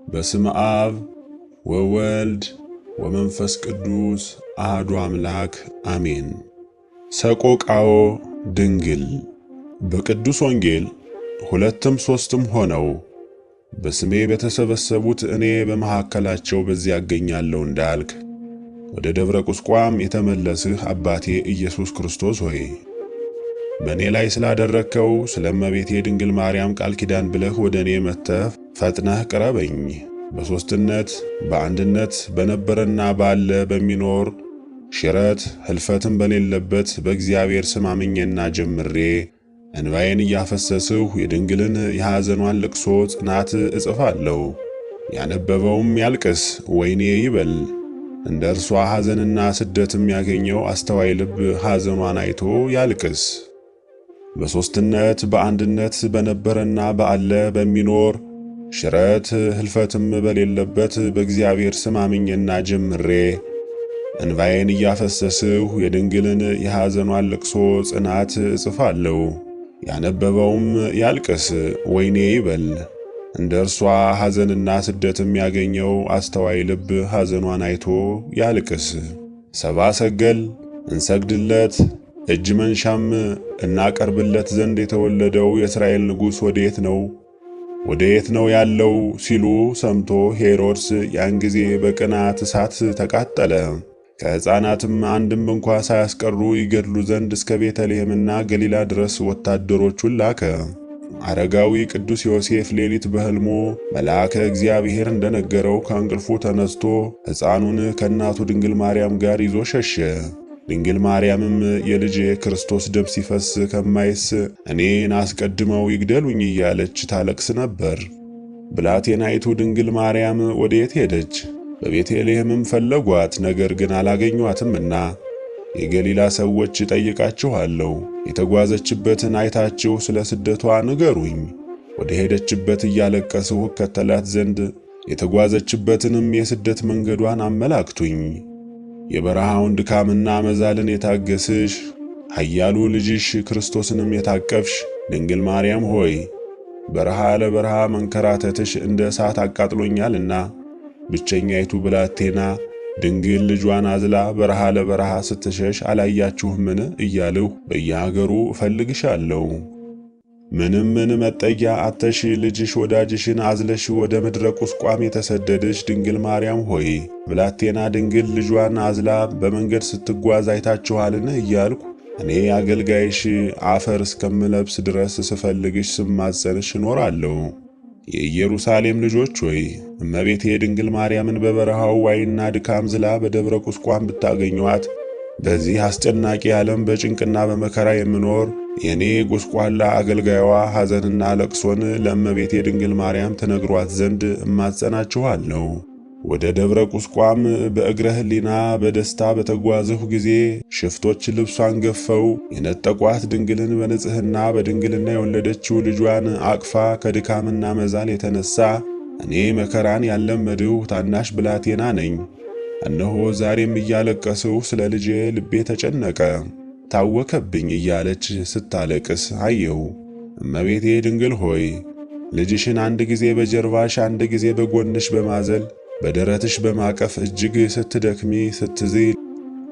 በስመ አብ ወወልድ ወመንፈስ ቅዱስ አሐዱ አምላክ አሜን። ሰቆቃወ ድንግል። በቅዱስ ወንጌል ሁለትም ሦስትም ሆነው በስሜ በተሰበሰቡት እኔ በመካከላቸው በዚያ እገኛለሁ እንዳልክ ወደ ደብረ ቁስቋም የተመለስህ አባቴ ኢየሱስ ክርስቶስ ሆይ በእኔ ላይ ስላደረግከው ስለ እመቤቴ ድንግል ማርያም ቃል ኪዳን ብለህ ወደ እኔ መጥተህ ፈጥነህ ቅረበኝ። በሦስትነት በአንድነት በነበረና ባለ በሚኖር ሽረት ሕልፈትም በሌለበት በእግዚአብሔር ስም አምኜና ጀምሬ እንባዬን እያፈሰስሁ የድንግልን የሐዘኗን ልቅሶ ጽናት እጽፋለሁ። ያነበበውም ያልቅስ ወይኔ ይበል። እንደ እርሷ ሐዘንና ስደትም ያገኘው አስተዋይ ልብ ሐዘኗን አይቶ ያልቅስ። በሦስትነት በአንድነት በነበረና ባለ በሚኖር ሽረት ሕልፈትም በሌለበት በእግዚአብሔር ስም አምኜና ጀምሬ እንባዬን እያፈሰስሁ የድንግልን የሐዘኗን ልቅሶ ጽናት እጽፋለሁ። ያነበበውም ያልቅስ ወይኔ ይበል። እንደ እርሷ ሐዘንና ስደትም ያገኘው አስተዋይ ልብ ሐዘኗን አይቶ ያልቅስ። ሰብአ ሰገል እንሰግድለት እጅ መንሻም እናቀርብለት ዘንድ የተወለደው የእስራኤል ንጉሥ ወዴት ነው? ወዴት ነው ያለው ሲሉ ሰምቶ ሄሮድስ ያን ጊዜ በቅናት እሳት ተቃጠለ። ከሕፃናትም አንድም እንኳ ሳያስቀሩ ይገድሉ ዘንድ እስከ ቤተልሔምና ገሊላ ድረስ ወታደሮቹን ላከ። አረጋዊ ቅዱስ ዮሴፍ ሌሊት በሕልሙ መልአከ እግዚአብሔር እንደነገረው ከእንቅልፉ ተነስቶ ሕፃኑን ከእናቱ ድንግል ማርያም ጋር ይዞ ሸሸ። ድንግል ማርያምም የልጄ ክርስቶስ ደም ሲፈስ ከማይስ እኔን አስቀድመው ይግደሉኝ እያለች ታለቅስ ነበር። ብላቴናይቱ ድንግል ማርያም ወዴት ሄደች? በቤተልሔምም ፈለጓት፣ ነገር ግን አላገኟትምና የገሊላ ሰዎች ጠይቃችኋለሁ፣ የተጓዘችበትን አይታችሁ ስለ ስደቷ ንገሩኝ። ወደ ሄደችበት እያለቀስሁ እከተላት ዘንድ የተጓዘችበትንም የስደት መንገዷን አመላክቱኝ። የበረሃውን ድካምና መዛልን የታገስሽ ኃያሉ ልጅሽ ክርስቶስንም የታቀፍሽ ድንግል ማርያም ሆይ በረሃ ለበረሃ መንከራተትሽ እንደ እሳት አቃጥሎኛልና ብቸኛይቱ ብላቴና ድንግል ልጇን አዝላ በረሃ ለበረሃ ስትሸሽ አላያችሁምን? እያልሁ በየአገሩ እፈልግሻለሁ። ምንም መጠጊያ አተሽ ልጅሽ ወዳጅሽን አዝለሽ ወደ ምድረ ቁስቋም የተሰደድሽ ድንግል ማርያም ሆይ ብላቴና ድንግል ልጇን አዝላ በመንገድ ስትጓዝ አይታችኋልን? እያልኩ እኔ አገልጋይሽ አፈር እስከምለብስ ድረስ ስፈልግሽ ስማጸንሽ እኖራለሁ። የኢየሩሳሌም ልጆች ሆይ እመቤቴ ድንግል ማርያምን በበረሃው ዋይና ድካም ዝላ በደብረ ቁስቋም ብታገኟት በዚህ አስጨናቂ ዓለም በጭንቅና በመከራ የምኖር የኔ ጎስቋላ አገልጋይዋ ሐዘንና ለቅሶን ለእመቤቴ ድንግል ማርያም ትነግሯት ዘንድ እማጸናችኋለሁ። ወደ ደብረ ቁስቋም በእግረ ሕሊና በደስታ በተጓዝሁ ጊዜ ሽፍቶች ልብሷን ገፈው የነጠቋት ድንግልን በንጽሕና በድንግልና የወለደችው ልጇን አቅፋ ከድካምና መዛል የተነሳ እኔ መከራን ያለመድሁ ታናሽ ብላቴና ነኝ። እነሆ ዛሬም እያለቀስሁ ስለ ልጄ ልቤ ተጨነቀ ታወከብኝ እያለች ስታለቅስ አየሁ። እመቤቴ ድንግል ሆይ ልጅሽን አንድ ጊዜ በጀርባሽ አንድ ጊዜ በጎንሽ በማዘል በደረትሽ በማቀፍ እጅግ ስትደክሚ ስትዝይ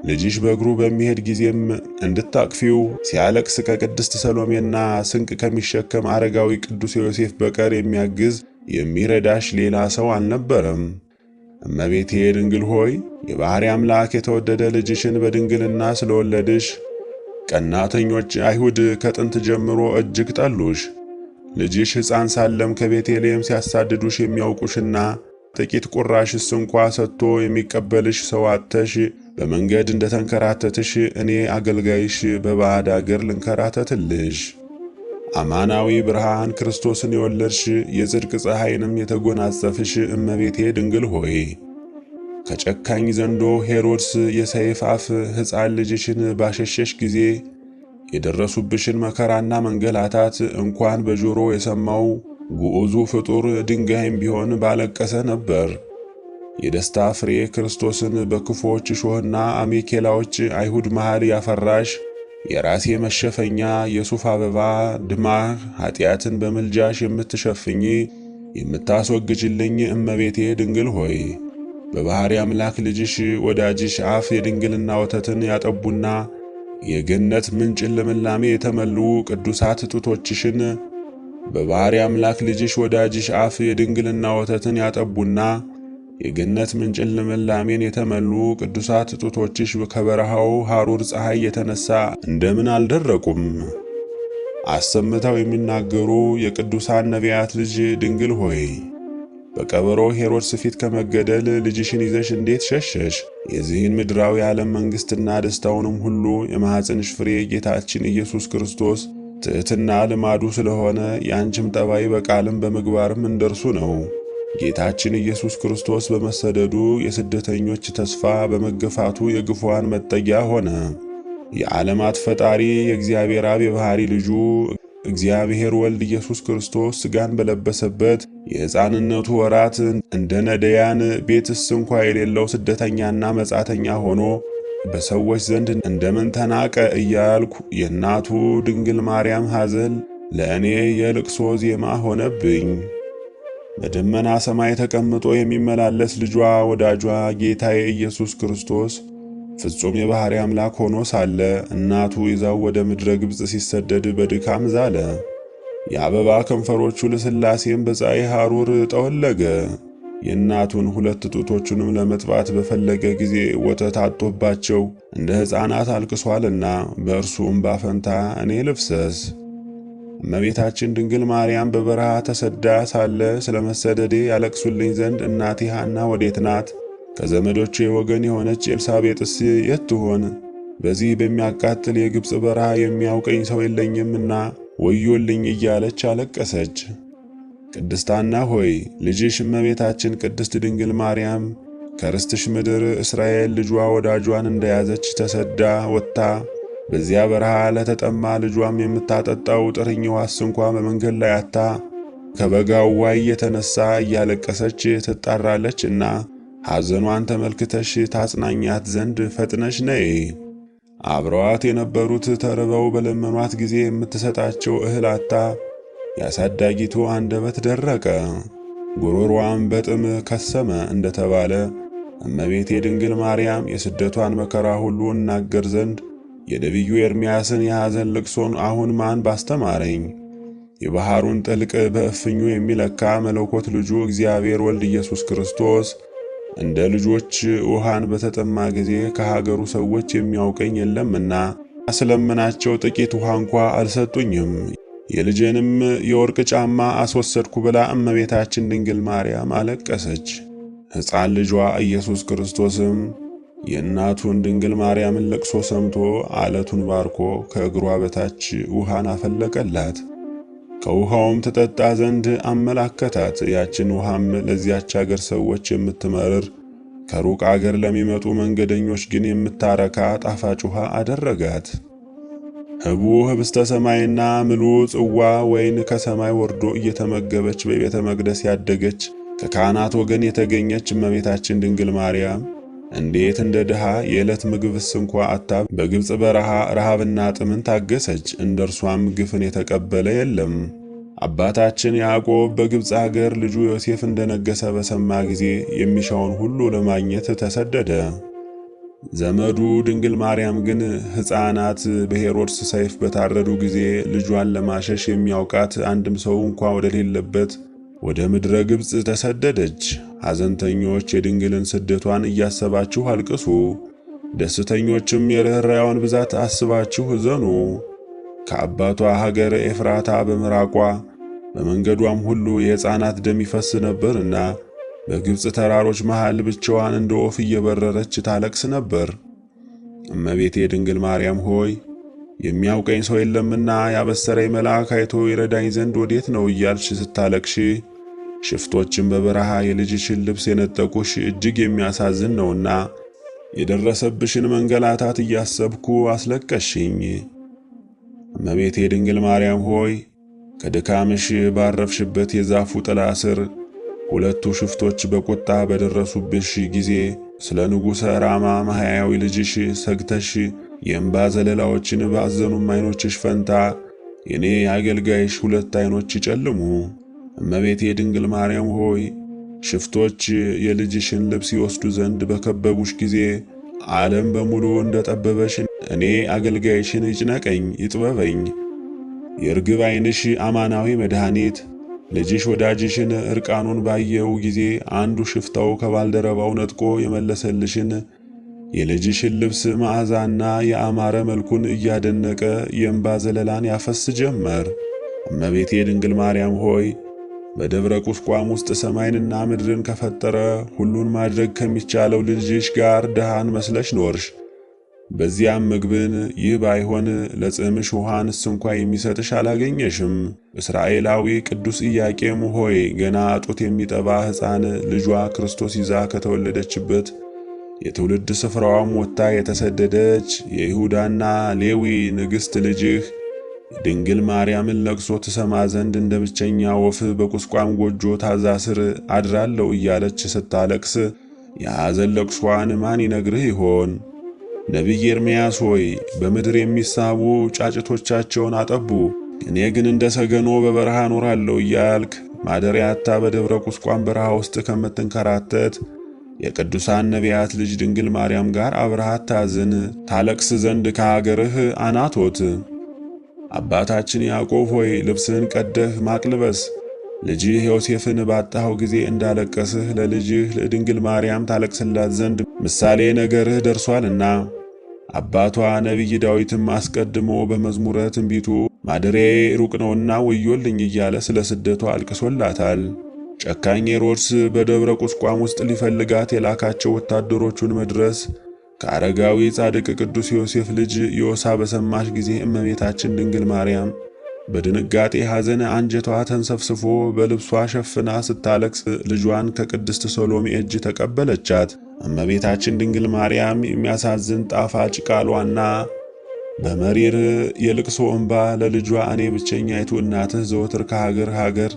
ልጅሽ በእግሩ በሚሄድ ጊዜም እንድታቅፊው ሲያለቅስ ከቅድስት ሰሎሜና ስንቅ ከሚሸከም አረጋዊ ቅዱስ ዮሴፍ በቀር የሚያግዝ የሚረዳሽ ሌላ ሰው አልነበረም። እመቤቴ ድንግል ሆይ የባሕርይ አምላክ የተወደደ ልጅሽን በድንግልና ስለወለድሽ ቀናተኞች አይሁድ ከጥንት ጀምሮ እጅግ ጠሉሽ። ልጅሽ ሕፃን ሳለም ከቤተልሔም ሲያሳድዱሽ የሚያውቁሽና ጥቂት ቁራሽስ እንኳ ሰጥቶ የሚቀበልሽ ሰው አጥተሽ በመንገድ እንደተንከራተትሽ እኔ አገልጋይሽ በባዕድ አገር ልንከራተትልሽ። አማናዊ ብርሃን ክርስቶስን የወለድሽ የጽድቅ ፀሐይንም የተጎናጸፍሽ እመቤቴ ድንግል ሆይ ከጨካኝ ዘንዶ ሄሮድስ የሰይፍ አፍ ሕፃን ልጅሽን ባሸሸሽ ጊዜ የደረሱብሽን መከራና መንገላታት እንኳን በጆሮ የሰማው ግዑዙ ፍጡር ድንጋይም ቢሆን ባለቀሰ ነበር። የደስታ ፍሬ ክርስቶስን በክፉዎች እሾህና አሜኬላዎች አይሁድ መሃል ያፈራሽ የራሴ መሸፈኛ የሱፍ አበባ ድማህ ኃጢአትን በምልጃሽ የምትሸፍኚ የምታስወግጅልኝ እመቤቴ ድንግል ሆይ በባሕሪ አምላክ ልጅሽ ወዳጅሽ አፍ የድንግልና ወተትን ያጠቡና የገነት ምንጭ ልምላሜ የተመሉ ቅዱሳት ጡቶችሽን በባሕሪ አምላክ ልጅሽ ወዳጅሽ አፍ የድንግልና ወተትን ያጠቡና የገነት ምንጭ ልምላሜን የተመሉ ቅዱሳት ጡቶችሽ ከበረሃው ሐሩር ፀሐይ የተነሳ እንደምን አልደረቁም? አሰምተው የሚናገሩ የቅዱሳን ነቢያት ልጅ ድንግል ሆይ በቀበሮ ሄሮድስ ፊት ከመገደል ልጅሽን ይዘሽ እንዴት ሸሸሽ? የዚህን ምድራዊ ዓለም መንግሥትና ደስታውንም ሁሉ የማኅፀንሽ ፍሬ ጌታችን ኢየሱስ ክርስቶስ ትሕትና ልማዱ ስለሆነ ያንቺም ጠባይ በቃልም በምግባርም እንደርሱ ነው። ጌታችን ኢየሱስ ክርስቶስ በመሰደዱ የስደተኞች ተስፋ፣ በመገፋቱ የግፉዋን መጠጊያ ሆነ። የዓለማት ፈጣሪ የእግዚአብሔር አብ የባሕሪ ልጁ እግዚአብሔር ወልድ ኢየሱስ ክርስቶስ ሥጋን በለበሰበት የሕፃንነቱ ወራት እንደ ነዳያን ቤትስ እንኳ የሌለው ስደተኛና መጻተኛ ሆኖ በሰዎች ዘንድ እንደምን ተናቀ እያልኩ የእናቱ ድንግል ማርያም ሐዘን ለእኔ የልቅሶ ዜማ ሆነብኝ። በደመና ሰማይ ተቀምጦ የሚመላለስ ልጇ ወዳጇ ጌታዬ ኢየሱስ ክርስቶስ ፍጹም የባሕሪ አምላክ ሆኖ ሳለ እናቱ ይዛው ወደ ምድረ ግብፅ ሲሰደድ በድካም ዛለ። የአበባ ከንፈሮቹ ልስላሴም በፀሐይ ሐሩር ጠወለገ። የእናቱን ሁለት ጡቶቹንም ለመጥባት በፈለገ ጊዜ ወተት አጥቶባቸው እንደ ሕፃናት አልቅሷልና በእርሱ እምባ ፈንታ እኔ ልፍሰስ። እመቤታችን ድንግል ማርያም በበረሃ ተሰዳ ሳለ ስለ መሰደዴ ያለቅሱልኝ ዘንድ እናቴ ሐና ወዴት ናት? ከዘመዶቼ ወገን የሆነች ኤልሳቤጥስ የት ትሆን? በዚህ በሚያቃጥል የግብፅ በረሃ የሚያውቀኝ ሰው የለኝምና ወዮልኝ እያለች አለቀሰች። ቅድስት ሐና ሆይ ልጅሽ እመቤታችን ቅድስት ድንግል ማርያም ከርስትሽ ምድር እስራኤል ልጇ ወዳጇን እንደያዘች ተሰዳ ወጥታ በዚያ በረሃ ለተጠማ ልጇም የምታጠጣው ጥርኝ ዋስ እንኳ በመንገድ ላይ አታ ከበጋው ዋይ የተነሳ እያለቀሰች ትጣራለችና ሐዘኗን ተመልክተሽ ታጽናኛት ዘንድ ፈጥነሽ ነይ። አብረዋት የነበሩት ተርበው በለመኗት ጊዜ የምትሰጣቸው እህል አታ ያሳዳጊቱ አንደበት ደረቀ፣ ጉሮሮዋም በጥም ከሰመ እንደተባለ እመቤቴ ድንግል ማርያም የስደቷን መከራ ሁሉ እናገር ዘንድ የነቢዩ ኤርምያስን የሐዘን ልቅሶን አሁን ማን ባስተማረኝ? የባሕሩን ጥልቅ በእፍኙ የሚለካ መለኮት ልጁ እግዚአብሔር ወልድ ኢየሱስ ክርስቶስ እንደ ልጆች ውሃን በተጠማ ጊዜ ከሀገሩ ሰዎች የሚያውቀኝ የለምና ስለምናቸው ጥቂት ውሃ እንኳ አልሰጡኝም። የልጄንም የወርቅ ጫማ አስወሰድኩ ብላ እመቤታችን ድንግል ማርያም አለቀሰች። ሕፃን ልጇ ኢየሱስ ክርስቶስም የእናቱን ድንግል ማርያምን ለቅሶ ሰምቶ ዓለቱን ባርኮ ከእግሯ በታች ውሃን አፈለቀላት። ከውሃውም ትጠጣ ዘንድ አመላከታት። ያችን ውሃም ለዚያች አገር ሰዎች የምትመርር ከሩቅ አገር ለሚመጡ መንገደኞች ግን የምታረካ ጣፋጭ ውሃ አደረጋት። ህቡ ህብስተ ሰማይና ምሉ ጽዋ ወይን ከሰማይ ወርዶ እየተመገበች በቤተ መቅደስ ያደገች ከካህናት ወገን የተገኘች እመቤታችን ድንግል ማርያም እንዴት እንደ ድሃ የዕለት ምግብስ እንኳ አታ በግብፅ በረሃ ረሃብና ጥምን ታገሰች። እንደርሷም ግፍን የተቀበለ የለም። አባታችን ያዕቆብ በግብፅ አገር ልጁ ዮሴፍ እንደነገሰ በሰማ ጊዜ የሚሻውን ሁሉ ለማግኘት ተሰደደ። ዘመዱ ድንግል ማርያም ግን ሕፃናት በሄሮድስ ሰይፍ በታረዱ ጊዜ ልጇን ለማሸሽ የሚያውቃት አንድም ሰው እንኳ ወደሌለበት ወደ ምድረ ግብፅ ተሰደደች። ሐዘንተኞች የድንግልን ስደቷን እያሰባችሁ አልቅሱ፣ ደስተኞችም የርኅራኄዋን ብዛት አስባችሁ እዘኑ። ከአባቷ ሀገር ኤፍራታ በምራቋ በመንገዷም ሁሉ የሕፃናት ደም ይፈስ ነበርና በግብፅ ተራሮች መሃል ብቻዋን እንደ ወፍ እየበረረች ታለቅስ ነበር። እመቤቴ ድንግል ማርያም ሆይ የሚያውቀኝ ሰው የለምና ያበሰረኝ መልአክ አይቶ ይረዳኝ ዘንድ ወዴት ነው እያልሽ ስታለቅሺ፣ ሽፍቶችም በበረሃ የልጅሽን ልብስ የነጠቁሽ እጅግ የሚያሳዝን ነውና የደረሰብሽን መንገላታት እያሰብኩ አስለቀሽኝ። እመቤቴ ድንግል ማርያም ሆይ ከድካምሽ ባረፍሽበት የዛፉ ጥላ ስር ሁለቱ ሽፍቶች በቁጣ በደረሱብሽ ጊዜ ስለ ንጉሠ ራማ ማህያዊ ልጅሽ ሰግተሽ የእንባ ዘለላዎችን ባዘኑም ዓይኖችሽ ፈንታ የኔ አገልጋይሽ ሁለት ዓይኖች ይጨልሙ። እመቤቴ ድንግል ማርያም ሆይ ሽፍቶች የልጅሽን ልብስ ይወስዱ ዘንድ በከበቡሽ ጊዜ ዓለም በሙሉ እንደጠበበሽ እኔ አገልጋይሽን ይጭነቀኝ ይጥበበኝ። የርግብ ዓይንሽ አማናዊ መድኃኒት ልጅሽ ወዳጅሽን ዕርቃኑን ባየው ጊዜ አንዱ ሽፍታው ከባልደረባው ነጥቆ የመለሰልሽን የልጅሽን ልብስ መዓዛና የአማረ መልኩን እያደነቀ የእንባ ዘለላን ያፈስ ጀመር። እመቤቴ ድንግል ማርያም ሆይ በደብረ ቁስቋም ውስጥ ሰማይንና ምድርን ከፈጠረ ሁሉን ማድረግ ከሚቻለው ልጅሽ ጋር ድሃን መስለሽ ኖርሽ። በዚያም ምግብን ይህ ባይሆን ለጽምሽ ውሃንስ እንኳ የሚሰጥሽ አላገኘሽም። እስራኤላዊ ቅዱስ ኢያቄም ሆይ ገና ጡት የሚጠባ ሕፃን ልጇ ክርስቶስ ይዛ ከተወለደችበት የትውልድ ስፍራዋም ወጥታ የተሰደደች የይሁዳና ሌዊ ንግሥት ልጅህ ድንግል ማርያምን ለቅሶ ትሰማ ዘንድ እንደ ብቸኛ ወፍ በቁስቋም ጎጆ ታዛ ስር አድራለሁ እያለች ስታለቅስ የሐዘን ለቅሷን ማን ይነግርህ ይሆን? ነቢይ ኤርምያስ ሆይ በምድር የሚሳቡ ጫጭቶቻቸውን አጠቡ፣ እኔ ግን እንደ ሰገኖ በበረሃ ኖራለሁ እያልክ ማደሪያ አጥታ በደብረ ቁስቋም በረሃ ውስጥ ከምትንከራተት የቅዱሳን ነቢያት ልጅ ድንግል ማርያም ጋር አብረሃት ታዝን ታለቅስ ዘንድ ከአገርህ አናቶት። አባታችን ያዕቆብ ሆይ ልብስህን ቀደህ ማቅ ልበስ፣ ልጅህ ዮሴፍን ባጣኸው ጊዜ እንዳለቀስህ ለልጅህ ለድንግል ማርያም ታለቅስላት ዘንድ ምሳሌ ነገርህ ደርሷልና። አባቷ ነቢይ ዳዊትም አስቀድሞ በመዝሙረ ትንቢቱ ማደሪያዬ ሩቅ ነውና ወዮልኝ እያለ ስለ ስደቷ አልቅሶላታል። ጨካኝ ሄሮድስ በደብረ ቁስቋም ውስጥ ሊፈልጋት የላካቸው ወታደሮቹን መድረስ ከአረጋዊ ጻድቅ ቅዱስ ዮሴፍ ልጅ ዮሳ በሰማች ጊዜ እመቤታችን ድንግል ማርያም በድንጋጤ ሐዘን አንጀቷ ተንሰፍስፎ በልብሷ ሸፍና ስታለቅስ ልጇን ከቅድስት ሰሎሜ እጅ ተቀበለቻት። እመቤታችን ድንግል ማርያም የሚያሳዝን ጣፋጭ ቃሏና በመሪር የልቅሶ እንባ ለልጇ እኔ ብቸኛይቱ እናትህ ዘወትር ከሀገር ሀገር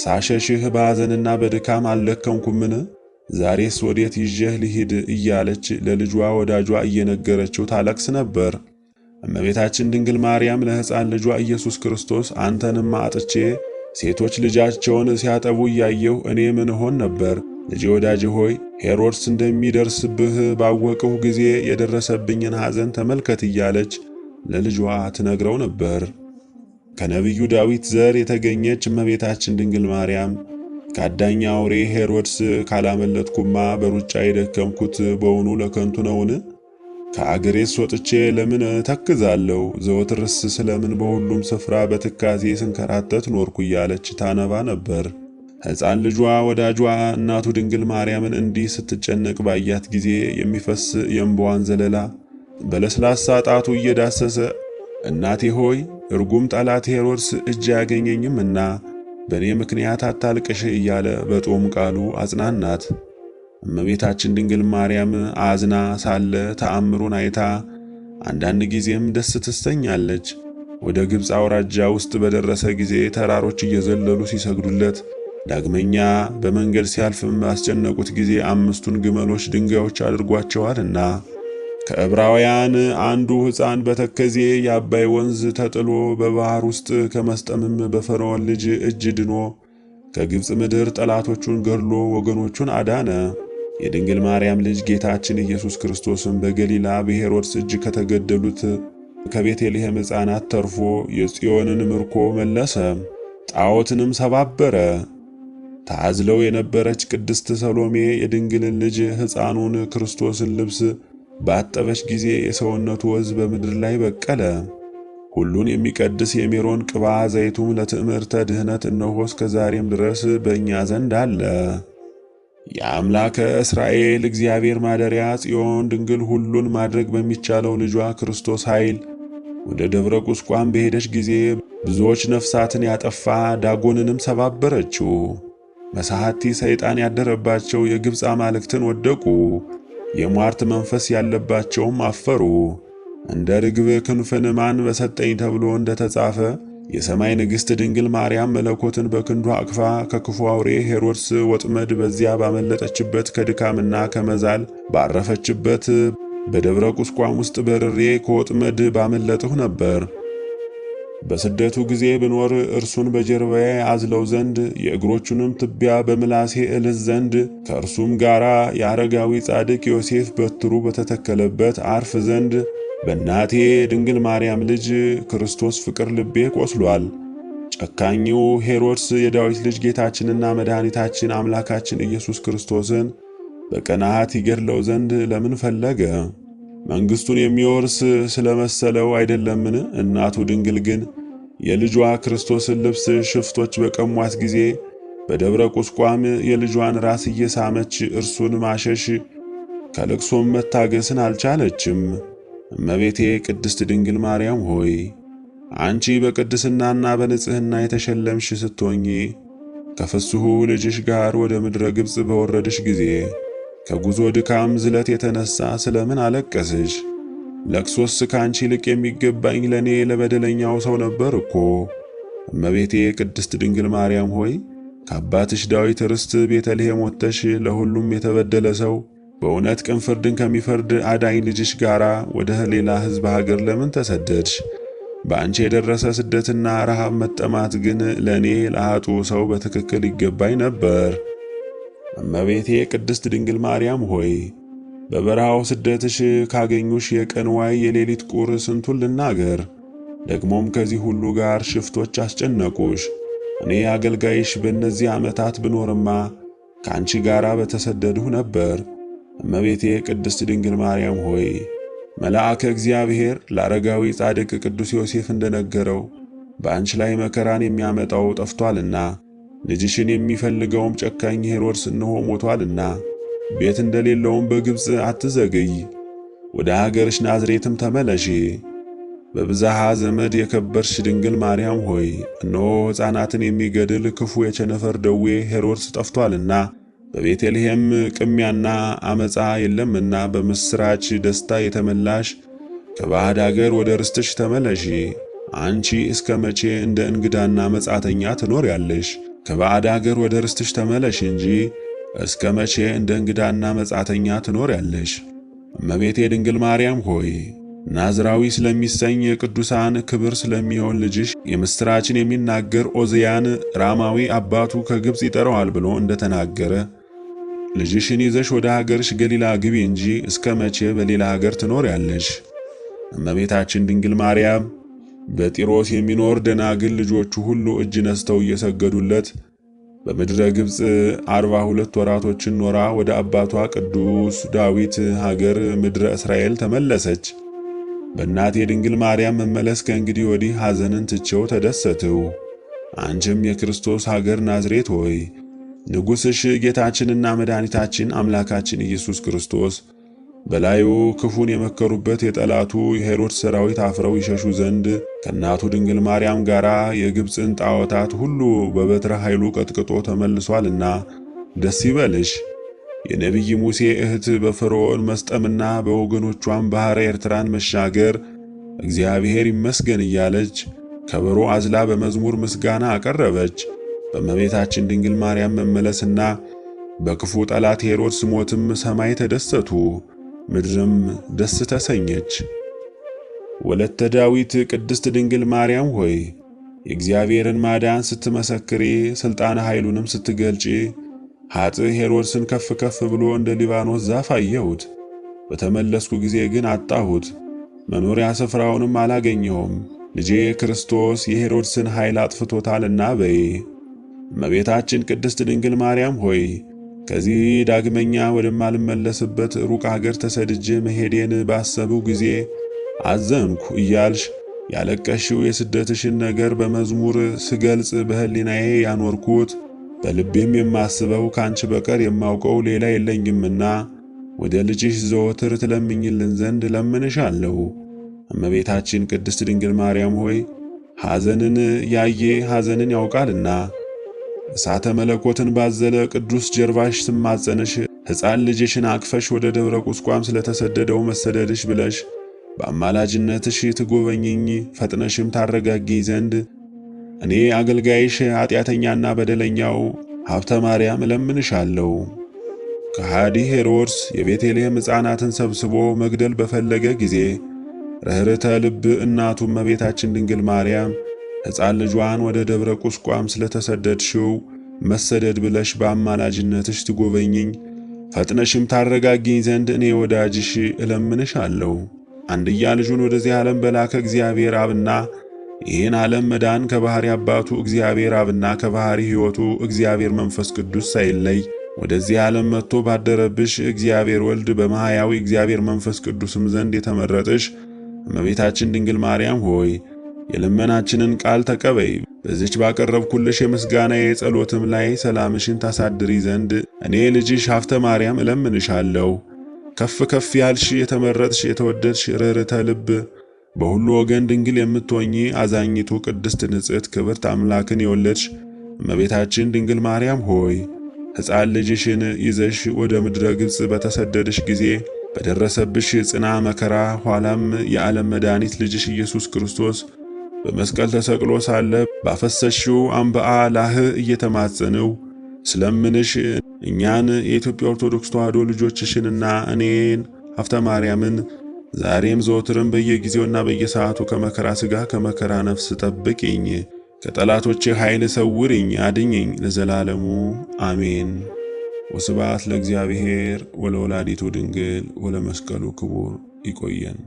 ሳሸሽህ በሐዘንና በድካም አልደከምኩምን? ዛሬስ ወዴት ይዤህ ልሂድ እያለች ለልጇ ወዳጇ እየነገረችው ታለቅስ ነበር። እመቤታችን ድንግል ማርያም ለሕፃን ልጇ ኢየሱስ ክርስቶስ አንተንማ አጥቼ ሴቶች ልጃቸውን ሲያጠቡ እያየሁ እኔ ምን ሆን ነበር? ልጄ ወዳጅ ሆይ ሄሮድስ እንደሚደርስብህ ባወቅሁ ጊዜ የደረሰብኝን ሐዘን ተመልከት እያለች ለልጇ ትነግረው ነበር። ከነቢዩ ዳዊት ዘር የተገኘች እመቤታችን ድንግል ማርያም ከአዳኝ አውሬ ሄሮድስ ካላመለጥኩማ በሩጫ የደከምኩት በውኑ ለከንቱ ነውን? ከአገሬስ ወጥቼ ለምን ተክዛለሁ? ዘወትርስ ስለምን በሁሉም ስፍራ በትካዜ ስንከራተት ኖርኩ እያለች ታነባ ነበር። ሕፃን ልጇ ወዳጇ እናቱ ድንግል ማርያምን እንዲህ ስትጨነቅ ባያት ጊዜ የሚፈስ የእንባዋን ዘለላ በለስላሳ ጣቱ እየዳሰሰ እናቴ ሆይ እርጉም ጠላት ሄሮድስ እጅ አያገኘኝምና በእኔ ምክንያት አታልቅሽ እያለ በጦም ቃሉ አጽናናት። እመቤታችን ድንግል ማርያም አዝና ሳለ ተአምሩን አይታ አንዳንድ ጊዜም ደስ ትሰኛለች። ወደ ግብፅ አውራጃ ውስጥ በደረሰ ጊዜ ተራሮች እየዘለሉ ሲሰግዱለት፣ ዳግመኛ በመንገድ ሲያልፍም ባስጨነቁት ጊዜ 5ቱን ግመሎች ድንጋዮች አድርጓቸዋልና ከዕብራውያን አንዱ ሕፃን በተከዜ የአባይ ወንዝ ተጥሎ በባህር ውስጥ ከመስጠምም በፈርዖን ልጅ እጅ ድኖ ከግብፅ ምድር ጠላቶቹን ገድሎ ወገኖቹን አዳነ። የድንግል ማርያም ልጅ ጌታችን ኢየሱስ ክርስቶስም በገሊላ በሄሮድስ እጅ ከተገደሉት ከቤተልሔም ሕፃናት ተርፎ የጽዮንን ምርኮ መለሰ፣ ጣዖትንም ሰባበረ። ታዝለው የነበረች ቅድስት ሰሎሜ የድንግልን ልጅ ሕፃኑን ክርስቶስን ልብስ ባጠበች ጊዜ የሰውነቱ ወዝ በምድር ላይ በቀለ። ሁሉን የሚቀድስ የሜሮን ቅባ ዘይቱም ለትዕምርተ ድህነት እነሆ እስከ ዛሬም ድረስ በእኛ ዘንድ አለ። የአምላከ እስራኤል እግዚአብሔር ማደሪያ ጽዮን ድንግል ሁሉን ማድረግ በሚቻለው ልጇ ክርስቶስ ኃይል ወደ ደብረ ቁስቋም በሄደች ጊዜ ብዙዎች ነፍሳትን ያጠፋ ዳጎንንም ሰባበረችው። መሳሐቲ ሰይጣን ያደረባቸው የግብፅ አማልክትን ወደቁ። የሟርት መንፈስ ያለባቸውም አፈሩ። እንደ ርግብ ክንፍን ማን በሰጠኝ ተብሎ እንደተጻፈ የሰማይ ንግሥት ድንግል ማርያም መለኮትን በክንዷ አቅፋ ከክፉ አውሬ ሄሮድስ ወጥመድ በዚያ ባመለጠችበት ከድካምና ከመዛል ባረፈችበት በደብረ ቁስቋም ውስጥ በርሬ ከወጥመድ ባመለጥሁ ነበር። በስደቱ ጊዜ ብኖር እርሱን በጀርባዬ አዝለው ዘንድ የእግሮቹንም ትቢያ በምላሴ እልስ ዘንድ ከእርሱም ጋር የአረጋዊ ጻድቅ ዮሴፍ በትሩ በተተከለበት አርፍ ዘንድ በእናቴ ድንግል ማርያም ልጅ ክርስቶስ ፍቅር ልቤ ቆስሏል። ጨካኙ ሄሮድስ የዳዊት ልጅ ጌታችንና መድኃኒታችን አምላካችን ኢየሱስ ክርስቶስን በቀናት ይገድለው ዘንድ ለምን ፈለገ? መንግሥቱን የሚወርስ ስለመሰለው አይደለምን? እናቱ ድንግል ግን የልጇ ክርስቶስን ልብስ ሽፍቶች በቀሟት ጊዜ በደብረ ቁስቋም የልጇን ራስ እየሳመች እርሱን ማሸሽ ከልቅሶም መታገስን አልቻለችም። እመቤቴ ቅድስት ድንግል ማርያም ሆይ አንቺ በቅድስናና በንጽሕና የተሸለምሽ ስትሆኚ ከፍስሑ ልጅሽ ጋር ወደ ምድረ ግብፅ በወረድሽ ጊዜ ከጉዞ ድካም ዝለት የተነሳ ስለምን አለቀስሽ? ለቅሶስ ካንቺ ይልቅ የሚገባኝ ለኔ ለበደለኛው ሰው ነበር እኮ። እመቤቴ ቅድስት ድንግል ማርያም ሆይ ከአባትሽ ዳዊት ርስት ቤተልሔም ወጥተሽ ለሁሉም የተበደለ ሰው በእውነት ቅን ፍርድን ከሚፈርድ አዳኝ ልጅሽ ጋር ወደ ሌላ ሕዝብ ሀገር ለምን ተሰደድሽ? በአንቺ የደረሰ ስደትና ረሃብ መጠማት ግን ለኔ ለኃጡ ሰው በትክክል ይገባኝ ነበር። እመቤቴ ቅድስት ድንግል ማርያም ሆይ በበረሃው ስደትሽ ካገኙሽ የቀን ዋይ የሌሊት ቁር ስንቱን ልናገር? ደግሞም ከዚህ ሁሉ ጋር ሽፍቶች አስጨነቁሽ። እኔ አገልጋይሽ በእነዚህ ዓመታት ብኖርማ ከአንቺ ጋር በተሰደድሁ ነበር። እመቤቴ ቅድስት ድንግል ማርያም ሆይ መልአከ እግዚአብሔር ለአረጋዊ ጻድቅ ቅዱስ ዮሴፍ እንደነገረው በአንቺ ላይ መከራን የሚያመጣው ጠፍቷልና ልጅሽን የሚፈልገውም ጨካኝ ሄሮድስ እነሆ ሞቷልና ቤት እንደሌለውም በግብፅ አትዘግይ፣ ወደ ሀገርሽ ናዝሬትም ተመለሺ። በብዝሃ ዘመድ የከበርሽ ድንግል ማርያም ሆይ እነሆ ሕፃናትን የሚገድል ክፉ የቸነፈር ደዌ ሄሮድስ ጠፍቷልና በቤተልሔም ቅሚያና አመፃ የለምና በምስራች ደስታ የተመላሽ ከባዕድ አገር ወደ ርስትሽ ተመለሺ። አንቺ እስከ መቼ እንደ እንግዳና መጻተኛ ትኖሪያለሽ? ከባዕድ አገር ወደ ርስትሽ ተመለሺ እንጂ እስከ መቼ እንደ እንግዳና መጻተኛ ትኖሪያለሽ? እመቤቴ ድንግል ማርያም ሆይ ናዝራዊ ስለሚሰኝ የቅዱሳን ክብር ስለሚሆን ልጅሽ የምስራችን የሚናገር ኦዝያን ራማዊ አባቱ ከግብፅ ይጠራዋል ብሎ እንደተናገረ ልጅሽን ይዘሽ ወደ ሀገርሽ ገሊላ ግቢ እንጂ እስከ መቼ በሌላ ሀገር ትኖሪያለሽ? እመቤታችን ድንግል ማርያም በጢሮስ የሚኖር ደናግል ልጆቹ ሁሉ እጅ ነስተው እየሰገዱለት በምድረ ግብፅ 42 ወራቶችን ኖራ ወደ አባቷ ቅዱስ ዳዊት ሀገር ምድረ እስራኤል ተመለሰች። በእናቴ ድንግል ማርያም መመለስ ከእንግዲህ ወዲህ ሐዘንን ትቼው ተደሰትው። አንቺም የክርስቶስ ሀገር ናዝሬት ሆይ ንጉሥሽ ጌታችንና መድኃኒታችን አምላካችን ኢየሱስ ክርስቶስ በላዩ ክፉን የመከሩበት የጠላቱ የሄሮድስ ሰራዊት አፍረው ይሸሹ ዘንድ ከእናቱ ድንግል ማርያም ጋር የግብፅን ጣዖታት ሁሉ በበትረ ኃይሉ ቀጥቅጦ ተመልሷልና ደስ ይበልሽ። የነቢይ ሙሴ እህት በፈርዖን መስጠምና በወገኖቿም ባሕረ ኤርትራን መሻገር እግዚአብሔር ይመስገን እያለች ከበሮ አዝላ በመዝሙር ምስጋና አቀረበች። በእመቤታችን ድንግል ማርያም መመለስና በክፉ ጠላት ሄሮድስ ሞትም ሰማይ ተደሰቱ፣ ምድርም ደስ ተሰኘች። ወለተ ዳዊት ቅድስት ድንግል ማርያም ሆይ የእግዚአብሔርን ማዳን ስትመሰክሪ ሥልጣነ ኃይሉንም ስትገልጪ ኃጥእ ሄሮድስን ከፍ ከፍ ብሎ እንደ ሊባኖስ ዛፍ አየሁት። በተመለስኩ ጊዜ ግን አጣሁት፣ መኖሪያ ስፍራውንም አላገኘሁም። ልጄ ክርስቶስ የሄሮድስን ኃይል አጥፍቶታልና በይ። እመቤታችን ቅድስት ድንግል ማርያም ሆይ ከዚህ ዳግመኛ ወደማልመለስበት ሩቅ አገር ተሰድጄ መሄዴን ባሰብሁ ጊዜ አዘንኩ እያልሽ ያለቀሽው የስደትሽን ነገር በመዝሙር ስገልጽ በሕሊናዬ ያኖርኩት በልቤም የማስበው ካንቺ በቀር የማውቀው ሌላ የለኝምና ወደ ልጅሽ ዘወትር ትለምኝልን ዘንድ ለምንሻለሁ። እመቤታችን ቅድስት ድንግል ማርያም ሆይ ሐዘንን ያየ ሐዘንን ያውቃልና እሳተ መለኮትን ባዘለ ቅዱስ ጀርባሽ ስማጸንሽ ሕፃን ልጅሽን አቅፈሽ ወደ ደብረ ቁስቋም ስለተሰደደው መሰደድሽ ብለሽ በአማላጅነትሽ ትጎበኝኝ ፈጥነሽም ታረጋጊኝ ዘንድ እኔ አገልጋይሽ ኃጢአተኛና በደለኛው ሀብተ ማርያም እለምንሻለሁ። ከሃዲ ሄሮድስ የቤተልሔም ሕፃናትን ሰብስቦ መግደል በፈለገ ጊዜ ርኅርተ ልብ እናቱ እመቤታችን ድንግል ማርያም ሕፃን ልጇን ወደ ደብረ ቁስቋም ስለተሰደድሽው መሰደድ ብለሽ በአማላጅነትሽ ትጎበኝኝ ፈጥነሽም ታረጋጊኝ ዘንድ እኔ ወዳጅሽ እለምንሻለሁ። አንድያ ልጁን ወደዚህ ዓለም በላከ እግዚአብሔር አብና ይህን ዓለም መዳን ከባሕሪ አባቱ እግዚአብሔር አብና ከባሕሪ ሕይወቱ እግዚአብሔር መንፈስ ቅዱስ ሳይለይ ወደዚህ ዓለም መጥቶ ባደረብሽ እግዚአብሔር ወልድ በማሕያዊ እግዚአብሔር መንፈስ ቅዱስም ዘንድ የተመረጥሽ እመቤታችን ድንግል ማርያም ሆይ የልመናችንን ቃል ተቀበይ። በዚች ባቀረብኩልሽ የምስጋና የጸሎትም ላይ ሰላምሽን ታሳድሪ ዘንድ እኔ ልጅሽ ሀብተ ማርያም እለምንሻለሁ። ከፍ ከፍ ያልሽ የተመረጥሽ የተወደድሽ ርኅርተ ልብ በሁሉ ወገን ድንግል የምትሆኚ አዛኝቱ ቅድስት ንጽሕት ክብርት አምላክን የወለድሽ እመቤታችን ድንግል ማርያም ሆይ ሕፃን ልጅሽን ይዘሽ ወደ ምድረ ግብፅ በተሰደድሽ ጊዜ በደረሰብሽ ጽና መከራ ኋላም የዓለም መድኃኒት ልጅሽ ኢየሱስ ክርስቶስ በመስቀል ተሰቅሎ ሳለ ባፈሰሽው አምብአ ላህ እየተማጸንው ስለምንሽ እኛን የኢትዮጵያ ኦርቶዶክስ ተዋሕዶ ልጆችሽንና እኔን ሀብተ ማርያምን ዛሬም ዘወትርም በየጊዜውና በየሰዓቱ ከመከራ ሥጋ ከመከራ ነፍስ ጠብቂኝ፣ ከጠላቶቼ ኃይል ሰውሪኝ፣ አድኝኝ ለዘላለሙ አሜን። ወስብሐት ለእግዚአብሔር ወለወላዲቱ ድንግል ወለመስቀሉ ክቡር። ይቆየን።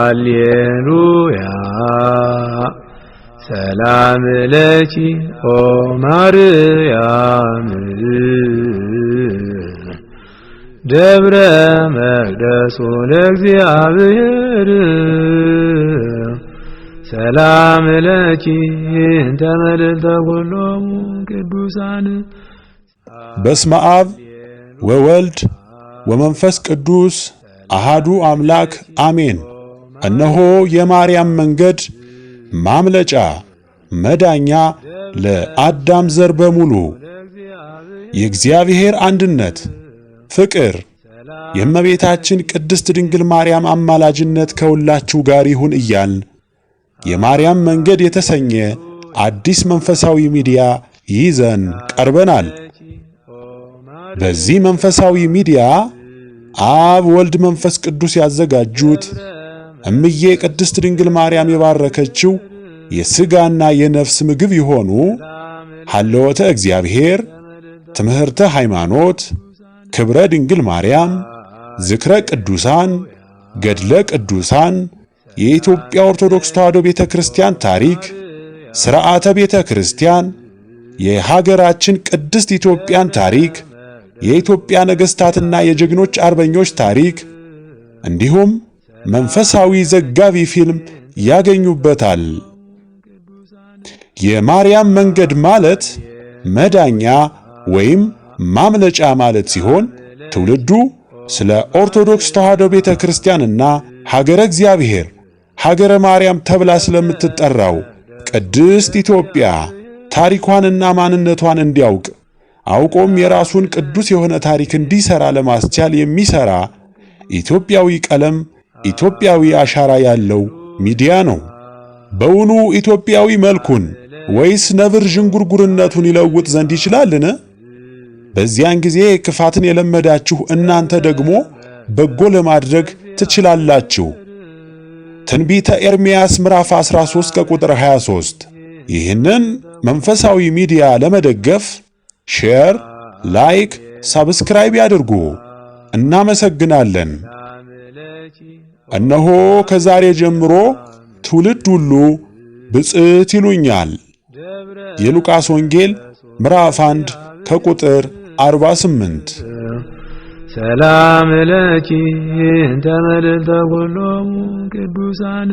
ሃሌሉያ ሰላም ለኪ ኦ ማርያም ደብረ መቅደሱ ለእግዚአብሔር ሰላም ለኪ እንተ መልዕልተ ኩሎሙ ቅዱሳን። በስመ አብ ወወልድ ወመንፈስ ቅዱስ አሃዱ አምላክ አሜን። እነሆ የማርያም መንገድ ማምለጫ መዳኛ ለአዳም ዘር በሙሉ የእግዚአብሔር አንድነት ፍቅር የእመቤታችን ቅድስት ድንግል ማርያም አማላጅነት ከሁላችሁ ጋር ይሁን እያልን የማርያም መንገድ የተሰኘ አዲስ መንፈሳዊ ሚዲያ ይዘን ቀርበናል። በዚህ መንፈሳዊ ሚዲያ አብ ወልድ መንፈስ ቅዱስ ያዘጋጁት እምዬ ቅድስት ድንግል ማርያም የባረከችው የሥጋና የነፍስ ምግብ የሆኑ ሐልወተ እግዚአብሔር፣ ትምህርተ ሃይማኖት፣ ክብረ ድንግል ማርያም፣ ዝክረ ቅዱሳን፣ ገድለ ቅዱሳን፣ የኢትዮጵያ ኦርቶዶክስ ተዋሕዶ ቤተ ክርስቲያን ታሪክ፣ ሥርዓተ ቤተ ክርስቲያን፣ የሀገራችን ቅድስት ኢትዮጵያን ታሪክ፣ የኢትዮጵያ ነገሥታትና የጀግኖች አርበኞች ታሪክ እንዲሁም መንፈሳዊ ዘጋቢ ፊልም ያገኙበታል። የማርያም መንገድ ማለት መዳኛ ወይም ማምለጫ ማለት ሲሆን ትውልዱ ስለ ኦርቶዶክስ ተዋሕዶ ቤተ ክርስቲያንና ሀገረ እግዚአብሔር ሀገረ ማርያም ተብላ ስለምትጠራው ቅድስት ኢትዮጵያ ታሪኳንና ማንነቷን እንዲያውቅ አውቆም የራሱን ቅዱስ የሆነ ታሪክ እንዲሰራ ለማስቻል የሚሰራ ኢትዮጵያዊ ቀለም፣ ኢትዮጵያዊ አሻራ ያለው ሚዲያ ነው። በውኑ ኢትዮጵያዊ መልኩን ወይስ ነብር ዥንጉርጉርነቱን ይለውጥ ዘንድ ይችላልን? በዚያን ጊዜ ክፋትን የለመዳችሁ እናንተ ደግሞ በጎ ለማድረግ ትችላላችሁ። ትንቢተ ኤርምያስ ምዕራፍ 13 ከቁጥር 23። ይህንን መንፈሳዊ ሚዲያ ለመደገፍ ሼር፣ ላይክ፣ ሰብስክራይብ ያድርጉ። እናመሰግናለን። እነሆ ከዛሬ ጀምሮ ትውልድ ሁሉ ብፅዕት ይሉኛል። የሉቃስ ወንጌል ምዕራፍ 1 ከቁጥር 48። ሰላም ለኪ እንተ መልዕልተ ኩሎሙ ቅዱሳን